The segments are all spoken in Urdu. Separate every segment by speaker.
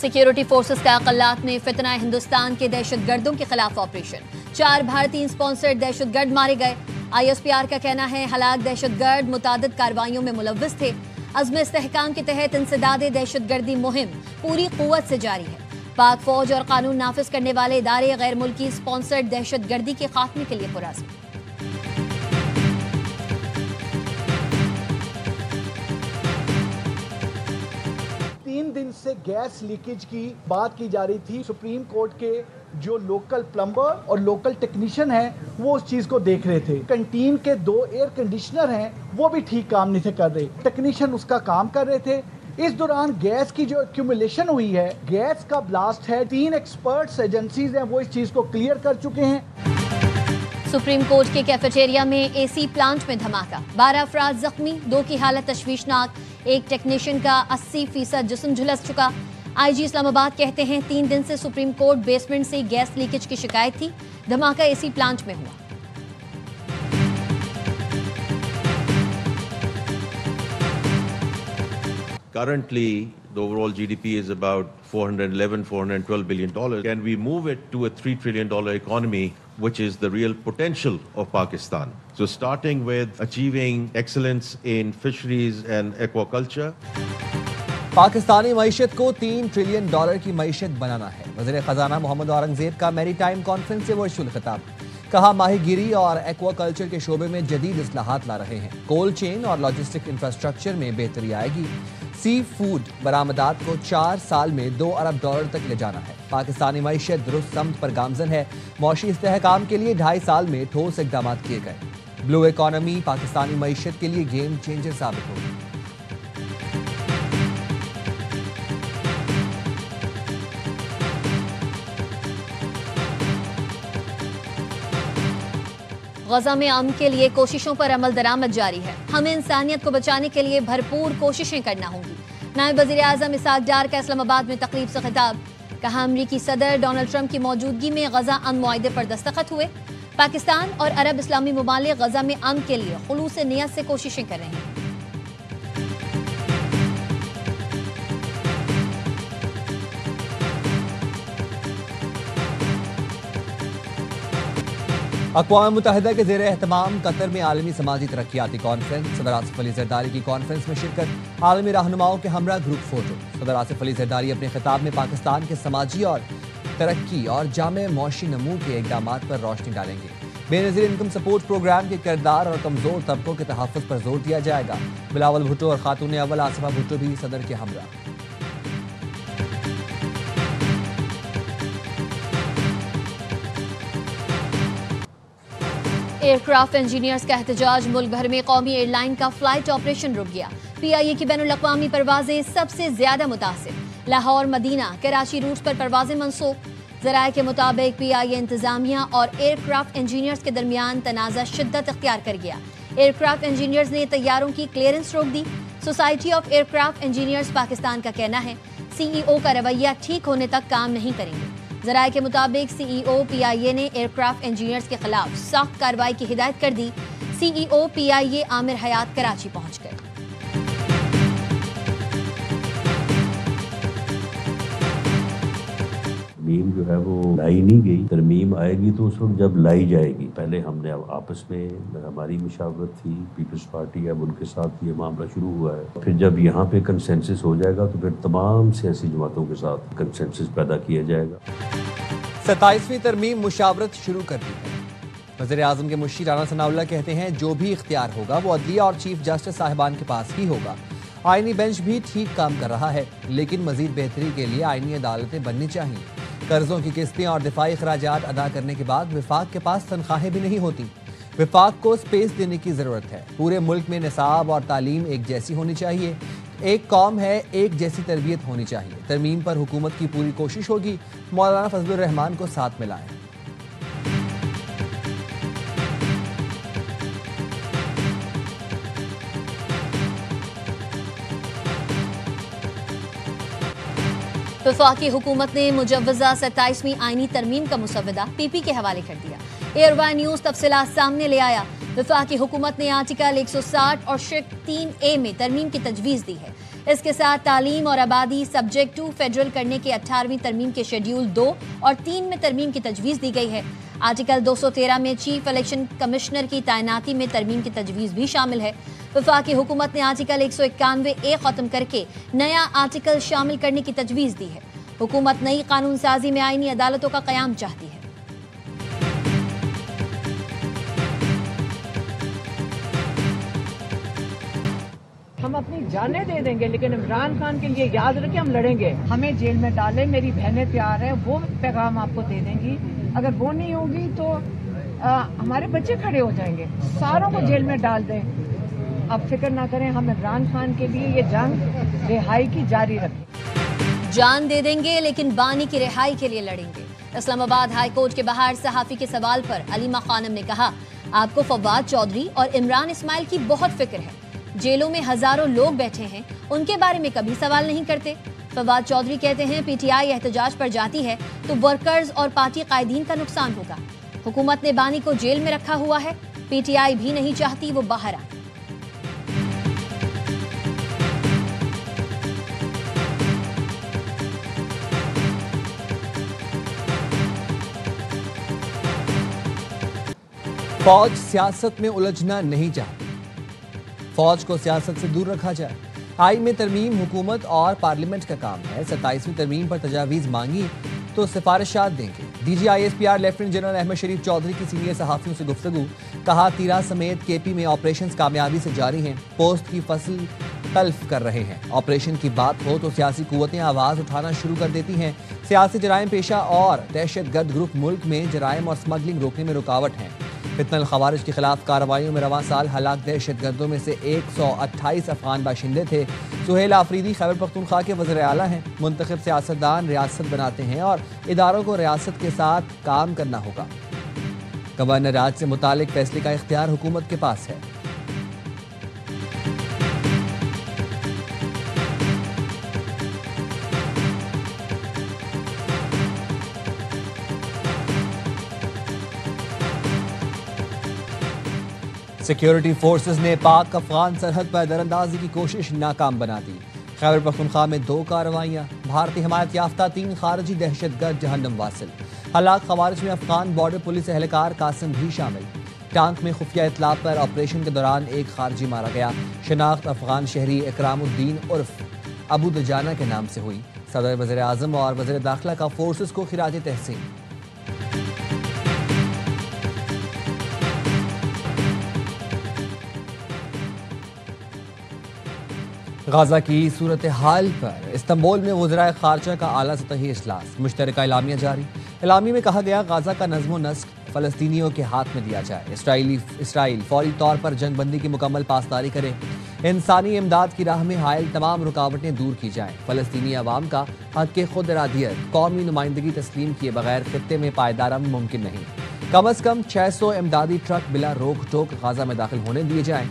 Speaker 1: سیکیورٹی فورسز کا اقلات میں فتنہ ہندوستان کے دہشت گردوں کے خلاف آپریشن، 4 بھارتی اسپانسرڈ دہشت گرد مارے گئے۔ ISPR کا کہنا ہے ہلاک دہشت گرد متعدد کارروائیوں میں ملوث تھے۔ عزم استحکام کے تحت انسداد دہشت گردی مہم پوری قوت سے جاری ہے۔ پاک فوج اور قانون نافذ کرنے والے ادارے غیر ملکی اسپانسرڈ دہشت گردی کے خاتمے کے لیے پرعزم۔
Speaker 2: 3 دن سے گیس لیکیج کی بات کی جا رہی تھی۔ سپریم کورٹ کے جو لوکل پلمبر اور لوکل ٹیکنیشین ہیں وہ اس چیز کو دیکھ رہے تھے۔ کنٹین کے 2 ایئر کنڈیشنر ہیں وہ بھی ٹھیک کام نہیں تھے کر رہے، ٹیکنیشین اس کا کام کر رہے تھے۔ اس دوران گیس کی جو ایکیومولیشن ہوئی ہے، گیس کا بلاسٹ ہے۔ 3 ایکسپرٹس ایجنسیز ہیں وہ اس چیز کو کلیئر کر چکے ہیں۔
Speaker 1: سپریم کورٹ کے کیفیٹیریا میں AC پلانٹ میں دھماکہ، 12 افراد زخمی، 2 کی حالت تشویشناک، ایک ٹیکنیشین کا 80% جسم جھلس چکا۔ IG اسلام آباد کہتے ہیں 3 دن سے سپریم کورٹ بیسمنٹ سے گیس لیکیج کی شکایت تھی، دھماکہ AC پلانٹ میں ہوا۔
Speaker 3: Currently, the overall GDP is about $412 billion. Can we move it to a $3 trillion economy, which is the real potential of Pakistan? So starting with achieving excellence in fisheries and aquaculture.
Speaker 4: Pakistani معیشت کو $3 ٹریلین کی معیشت بنانا ہے۔ وزیر خزانہ محمد اورنگزیب کا میری ٹائم کانفرنس سے ورچوئل خطاب، کہا ماہی گیری اور ایکوا کلچر کے شعبے میں جدید اصلاحات لا رہے ہیں، کولڈ چین اور لاجسٹک انفراسٹرکچر میں بہتری آئے گی۔ سی فوڈ برآمدات کو 4 سال میں $2 ارب تک لے جانا ہے۔ پاکستانی معیشت درست سمت پر گامزن ہے، معاشی استحکام کے لیے 2.5 سال میں ٹھوس اقدامات کیے گئے۔ بلو اکانومی پاکستانی معیشت کے لیے گیم چینجر ثابت ہوگی۔
Speaker 1: غزہ میں امن کے لیے کوششوں پر عمل درآمد جاری ہے، ہمیں انسانیت کو بچانے کے لیے بھرپور کوششیں کرنا ہوں گی۔ نائب وزیر اعظم اسحاق ڈار کا اسلام آباد میں تقریب سے خطاب، کہا امریکی صدر ڈونلڈ ٹرمپ کی موجودگی میں غزہ امن معاہدے پر دستخط ہوئے۔ پاکستان اور عرب اسلامی ممالک غزہ میں امن کے لیے خلوص نیت سے کوششیں کر رہے ہیں۔
Speaker 4: اقوام متحدہ کے زیر اہتمام قطر میں عالمی سماجی ترقیاتی کانفرنس، صدر آصف علی زرداری کی کانفرنس میں شرکت، عالمی رہنماؤں کے ہمراہ گروپ فوٹو۔ صدر آصف علی زرداری اپنے خطاب میں پاکستان کے سماجی اور ترقی اور جامع معاشی نمو کے اقدامات پر روشنی ڈالیں گے۔ بے نظیر انکم سپورٹ پروگرام کے کردار اور کمزور طبقوں کے تحفظ پر زور دیا جائے گا۔ بلاول بھٹو اور خاتون اول آصفہ بھٹو بھی صدر کے ہمراہ۔
Speaker 1: ایئر کرافٹ انجینئرز کا احتجاج، ملک بھر میں قومی ایئر لائن کا فلائٹ آپریشن رک گیا۔ PIA کی بین الاقوامی پروازیں سب سے زیادہ متاثر، لاہور مدینہ کراچی روٹ پر پروازیں منسوخ۔ ذرائع کے مطابق PIA انتظامیہ اور ایئر کرافٹ انجینئرز کے درمیان تنازع شدت اختیار کر گیا۔ ایئر کرافٹ انجینئرز نے طیاروں کی کلیئرنس روک دی۔ Society of aircraft engineers Pakistan کا کہنا ہے CEO کا رویہ ٹھیک ہونے تک کام نہیں کریں گے۔ ذرائع کے مطابق CEO PIA نے ایئر کرافٹ انجینئرز کے خلاف سخت کارروائی کی ہدایت کر دی۔ CEO PIA عامر حیات کراچی پہنچ گئے۔
Speaker 5: ترمیم جو ہے وہ لائی نہیں گئی، ترمیم آئے گی تو اس وقت جب لائی جائے گی۔ پہلے ہم نے آپس میں ہماری مشاورت تھی، پیپلز پارٹی اب ان کے ساتھ یہ معاملہ شروع ہوا ہے، پھر جب یہاں پہ کنسنسس ہو جائے گا تو پھر تمام سیاسی جماعتوں کے ساتھ کنسنسس پیدا کیا جائے گا۔
Speaker 4: 27ویں ترمیم مشاورت شروع کر دی ہے۔ وزیر اعظم کے مشیر رانا ثناء اللہ کہتے ہیں جو بھی اختیار ہوگا وہ عدلیہ اور چیف جسٹس صاحبان کے پاس ہی ہوگا۔ آئینی بینچ بھی ٹھیک کام کر رہا ہے، لیکن مزید بہتری کے لیے آئینی عدالتیں بننی چاہیے۔ قرضوں کی قسطیں اور دفاعی اخراجات ادا کرنے کے بعد وفاق کے پاس تنخواہیں بھی نہیں ہوتی۔ وفاق کو سپیس دینے کی ضرورت ہے۔ پورے ملک میں نصاب اور تعلیم ایک جیسی ہونی چاہیے۔ ایک قوم ہے، ایک جیسی تربیت ہونی چاہیے۔ ترمیم پر حکومت کی پوری کوشش ہوگی، مولانا فضل الرحمان کو ساتھ ملائیں۔
Speaker 1: وفاقی حکومت نے مجوزہ 27ویں آئینی ترمیم کا مسودہ PP کے حوالے کر دیا۔ ایئر وائے نیوز تفصیلات سامنے لے آیا۔ وفاقی حکومت نے آرٹیکل 160 اور شق 3A میں ترمیم کی تجویز دی ہے۔ اس کے ساتھ تعلیم اور آبادی سبجیکٹ ٹو فیڈرل کرنے کے 18ویں ترمیم کے شیڈیول 2 اور 3 میں ترمیم کی تجویز دی گئی ہے۔ آرٹیکل 213 میں چیف الیکشن کمشنر کی تعیناتی میں ترمیم کی تجویز بھی شامل ہے۔ وفاقی حکومت نے آرٹیکل 191A ختم کر کے نیا آرٹیکل شامل کرنے کی تجویز دی ہے۔ حکومت نئی قانون سازی میں آئینی عدالتوں کا قیام چاہتی ہے۔
Speaker 6: ہم اپنی جانیں دے دیں گے لیکن عمران خان کے لیے یاد رکھیں ہم لڑیں گے۔ ہمیں جیل میں ڈالیں، میری بہنیں تیار ہیں، وہ پیغام آپ کو دے دیں گی۔ اگر وہ نہیں ہوگی تو ہمارے بچے کھڑے ہو جائیں گے۔ ساروں کو جیل میں ڈال دیں، اب فکر نہ کریں، ہم عمران خان کے لیے یہ جنگ رہائی کی جاری رکھیں۔
Speaker 1: جان دے دیں گے لیکن بانی کی رہائی کے لیے لڑیں گے۔ اسلام آباد ہائی کورٹ کے باہر صحافی کے سوال پر علیمہ خانم نے کہا، آپ کو فواد چودھری اور عمران اسماعیل کی بہت فکر ہے۔ جیلوں میں ہزاروں لوگ بیٹھے ہیں، ان کے بارے میں کبھی سوال نہیں کرتے۔ فواد چودھری کہتے ہیں پی ٹی آئی احتجاج پر جاتی ہے تو ورکرز اور پارٹی قائدین کا نقصان ہوگا۔ حکومت نے بانی کو جیل میں رکھا ہوا ہے، پی ٹی آئی بھی نہیں چاہتی وہ باہر آئے۔
Speaker 4: فوج سیاست میں الجھنا نہیں چاہتی، فوج کو سیاست سے دور رکھا جائے۔ آئین میں ترمیم حکومت اور پارلیمنٹ کا کام ہے۔ 27ویں ترمیم پر تجاویز مانگی تو سفارشات دیں گے۔ D G I S P R lieutenant general Ahmed Sharif Chaudhry کی سینئر صحافیوں سے گفتگو، کہا تیرا سمیت کے پی میں آپریشنز کامیابی سے جاری ہیں، پوسٹ کی فصل تلف کر رہے ہیں۔ آپریشن کی بات ہو تو سیاسی قوتیں آواز اٹھانا شروع کر دیتی ہیں۔ سیاسی جرائم پیشہ اور دہشت گرد گروپ ملک میں جرائم اور سمگلنگ روکنے میں رکاوٹ ہیں۔ فتنہ الخوارج کے خلاف کارروائیوں میں رواں سال ہلاک دہشت گردوں میں سے 128 افغان باشندے تھے۔ سہیل آفریدی خیبر پختونخوا کے وزیر اعلیٰ ہیں۔ منتخب سیاستدان ریاست بناتے ہیں اور اداروں کو ریاست کے ساتھ کام کرنا ہوگا۔ گورنر راج سے متعلق فیصلے کا اختیار حکومت کے پاس ہے۔ سیکیورٹی فورسز نے پاک افغان سرحد پر دراندازی کی کوشش ناکام بنا دی۔ خیبر پختونخوا میں 2 کارروائیاں، بھارتی حمایت یافتہ 3 خارجی دہشت گرد جہنم واصل۔ ہلاک خوارج میں افغان بارڈر پولیس اہلکار قاسم بھی شامل۔ ٹانک میں خفیہ اطلاع پر آپریشن کے دوران ایک خارجی مارا گیا۔ شناخت افغان شہری اکرام الدین عرف ابو دجانہ کے نام سے ہوئی۔ صدر وزیر اعظم اور وزیر داخلہ کا فورسز کو خراج تحسین۔ غزہ کی صورتحال پر استنبول میں وزرائے خارجہ کا اعلیٰ سطحی اجلاس، مشترکہ اعلامیہ جاری۔ اعلامیہ میں کہا گیا غزہ کا نظم و نسق فلسطینیوں کے ہاتھ میں دیا جائے۔ اسرائیل فوری طور پر جنگ بندی کی مکمل پاسداری کرے، انسانی امداد کی راہ میں حائل تمام رکاوٹیں دور کی جائیں۔ فلسطینی عوام کا حق خود ارادیت قومی نمائندگی تسلیم کیے بغیر خطے میں پائیدار امن ممکن نہیں۔ کم از کم 600 امدادی ٹرک بلا روک ٹوک غزہ میں داخل ہونے دیے جائیں۔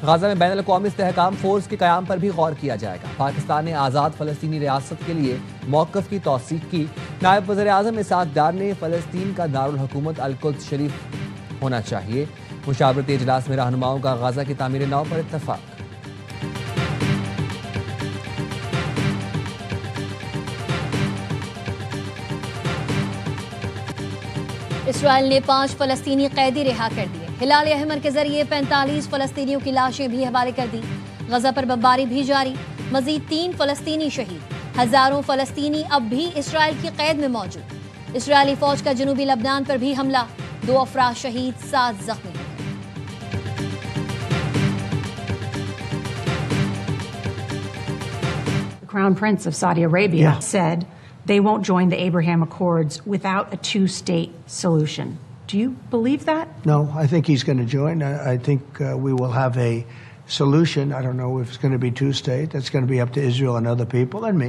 Speaker 4: غزہ میں بین الاقوامی استحکام فورس کے قیام پر بھی غور کیا جائے گا۔ پاکستان نے آزاد فلسطینی ریاست کے لیے موقف کی توثیق کی۔ نائب وزیر اعظم اسحاق ڈار نے فلسطین کا دارالحکومت القدس شریف ہونا چاہیے۔ مشاورتی اجلاس میں رہنماؤں کا غزہ کی تعمیر نو پر اتفاق۔
Speaker 1: اسرائیل نے 5 فلسطینی قیدی رہا کر دیے۔ ہلال احمر کے ذریعے 45 فلسطینیوں کی لاشیں بھی حوالے کر دی۔ غزہ پر بمباری بھی جاری، مزید 3 فلسطینی شہید۔ ہزاروں فلسطینی اب بھی اسرائیل کی قید میں موجود۔ اسرائیلی فوج کا جنوبی لبنان پر بھی حملہ، 2 افراد شہید، 7 زخمی ہوئے۔
Speaker 7: The Crown Prince of Saudi Arabia said they won't join the Abraham Accords without a 2-state solution. Do you believe that?
Speaker 8: No, I think he's going to join. I think we will have a solution. I don't know if it's going to be 2-state. That's going to be up to Israel and other people and me.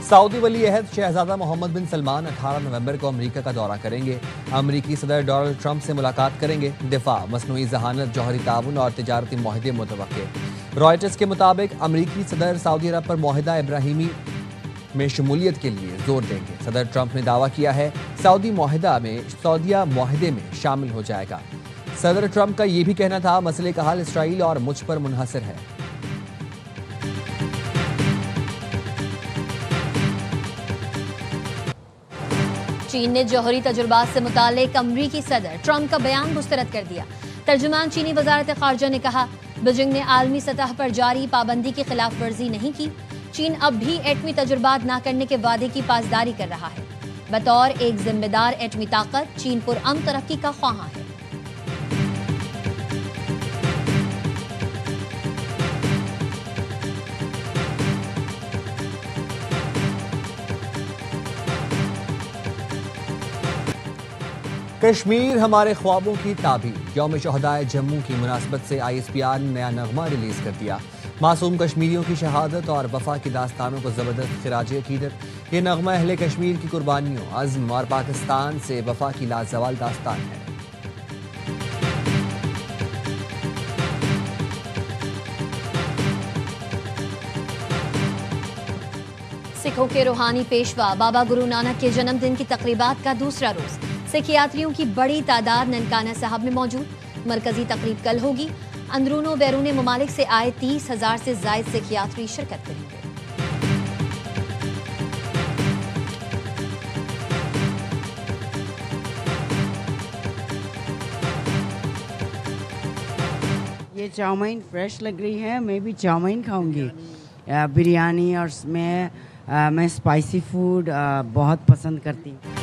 Speaker 4: سعودی ولی عہد شہزادہ محمد بن سلمان 18 نومبر کو امریکہ کا دورہ کریں گے۔ امریکی صدر ڈونلڈ ٹرمپ سے ملاقات کریں گے۔ دفاع، مصنوعی ذہانت، جوہری تعاون اور تجارتی معاہدے متوقع۔ رائٹرز کے مطابق امریکی صدر سعودی عرب پر معاہدہ ابراہیمی میں شمولیت کے لیے زور دیں گے۔ صدر ٹرمپ نے دعویٰ کیا ہے سعودیہ معاہدے میں شامل ہو جائے گا۔ صدر ٹرمپ کا یہ بھی کہنا تھا مسئلے کا حل اسرائیل اور مجھ پر منحصر ہے۔
Speaker 1: چین نے جوہری تجربات سے متعلق امریکی صدر ٹرمپ کا بیان مسترد کر دیا. ترجمان چینی وزارت خارجہ نے کہا بیجنگ نے عالمی سطح پر جاری پابندی کی خلاف ورزی نہیں کی. چین اب بھی ایٹمی تجربات نہ کرنے کے وعدے کی پاسداری کر رہا ہے. بطور ایک ذمہ دار ایٹمی طاقت چین پرامن ترقی کا خواہاں ہے.
Speaker 4: کشمیر ہمارے خوابوں کی تعبیر. یوم شہدائے جموں کی مناسبت سے ISPR نے نیا نغمہ ریلیز کر دیا. معصوم کشمیریوں کی شہادت اور وفا کی داستانوں کو زبردست خراج عقیدت. یہ نغمہ اہل کشمیر کی قربانیوں، عزم اور پاکستان سے وفا کی لازوال داستان ہے.
Speaker 1: سکھوں کے روحانی پیشوا بابا گرو نانک کے جنم دن کی تقریبات کا دوسرا روز. سکھ یاتریوں کی بڑی تعداد ننکانہ صاحب میں موجود. مرکزی تقریب کل ہوگی. اندرون و بیرون ممالک سے آئے 30,000 سے زائد سکھ یاتری شرکت کریں گے.
Speaker 9: یہ چاؤمین فریش لگ رہی ہے. میں بھی چاؤمین کھاؤں گی. بریانی اور میں اسپائسی فوڈ بہت پسند کرتی ہوں.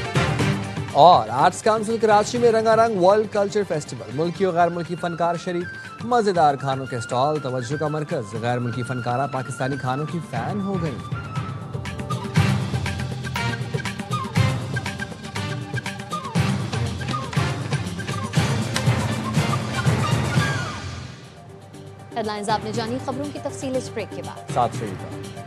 Speaker 4: اور آرٹس کونسل کراچی میں رنگا رنگ ورلڈ کلچر فیسٹیول. ملکی اور غیر ملکی فنکار شریک. مزیدار کھانوں کے اسٹال توجہ کا مرکز. غیر ملکی فنکارہ پاکستانی کھانوں کی فین ہو گئی.
Speaker 1: ہیڈ لائنز آپ نے جانی. خبروں کی تفصیل اس بریک کے بعد.
Speaker 4: ساتھ شریک